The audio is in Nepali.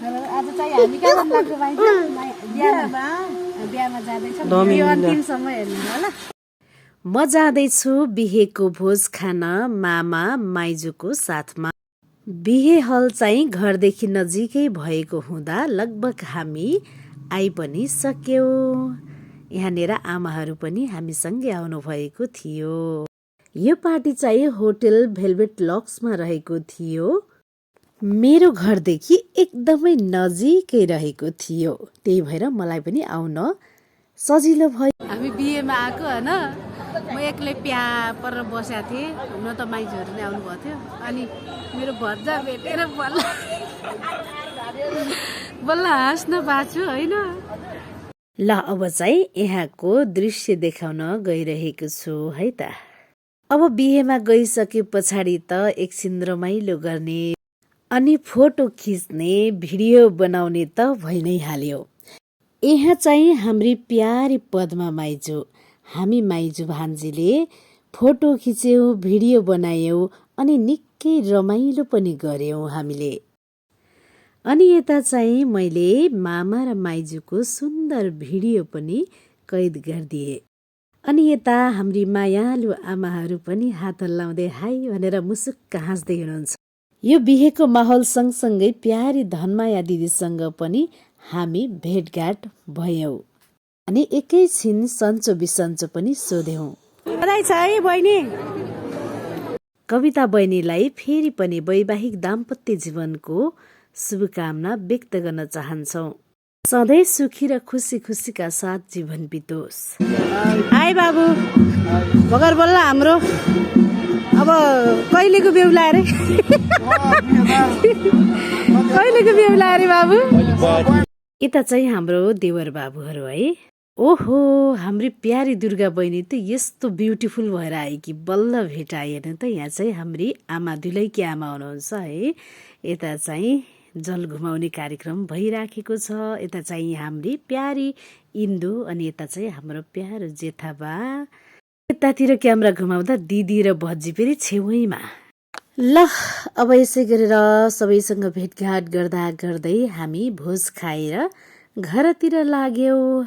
आज चाहिँ हामी कहाँ जानु लाग्छ भाइ बिहामा जाँदैछौँ यो अन्तिमसम्म हेर्नु होला। म जाँदैछु बिहेको भोज खान मामा माइजूको साथमा। बिहे हल चाहिँ घरदेखि नजिकै भएको हुँदा लगभग हामी आइ पनि सक्यौँ। यहाँनिर आमाहरू पनि हामीसँगै आउनुभएको थियो। यो पार्टी चाहिँ होटल भेलभेट लक्समा रहेको थियो। मेरो घरदेखि एकदमै नजिकै रहेको थियो, त्यही भएर मलाई पनि आउन सजिलो भयो। हामी बिहेमा आएको होइन, म एक्लै प्या पर बसेको थिएँ। हुन त माइजूहरू नै आउनुभएको थियो। अनि मेरो भज्जा भेटेर बल्ल बल्ल हाँस्न पाछु होइन। ल अब चाहिँ यहाँको दृश्य देखाउन गइरहेको छु है त। अब बिहेमा गइसके पछाडि त एकछिन रमाइलो गर्ने अनि फोटो खिच्ने भिडियो बनाउने त भइ नै हाल्यो। यहाँ चाहिँ हाम्री प्यारी पद्मा माइजू, हामी माइजू भान्जीले फोटो खिच्यौँ, भिडियो बनायौँ अनि निकै रमाइलो पनि गर्यौँ हामीले। अनि यता चाहिँ मैले मामा र माइजूको सुन्दर भिडियो पनि कैद गरिदिएँ। अनि यता हाम्री मायालु आमाहरू पनि हात हल्लाउँदै हाई भनेर मुसुक्क हाँस्दै हुनुहुन्छ। यो बिहेको माहौल सँगसँगै प्यारी धनमाया दिदीसँग पनि हामी भेटघाट भयौँ। अनि एकैछिन सन्चो बिसन्चो पनि सोध्यौँ। बधाई छ है बहिनी। कविता बहिनीलाई फेरि पनि वैवाहिक दाम्पत्य जीवनको शुभकामना व्यक्त गर्न चाहन्छौँ। सधैँ सुखी र खुसी खुसीका साथ जीवन बितोस्। हाई बाबु भगर बोल्ला हाम्रो अब कहिलेको बेहुला रे कहिलेको बेहुला रे बाबु। यता चाहिँ हाम्रो देवर बाबुहरू है। ओहो हाम्री प्यारी दुर्गा बहिनी त यस्तो ब्युटिफुल भएर आयो कि बल्ल भेटाएन त। यहाँ चाहिँ हाम्री आमा दुलैकी आमा हुनुहुन्छ है। यता चाहिँ जल घुमाउने कार्यक्रम भइराखेको छ। यता चाहिँ हाम्री प्यारी इन्दु अनि यता चाहिँ हाम्रो प्यारो जेठाबा। यतातिर क्यामेरा घुमाउँदा दिदी र भज्जी फेरि छेउैमा। ल अब यसै गरेर सबैसँग भेटघाट गर्दा गर्दै हामी भोज खाएर घरतिर लाग्यौँ।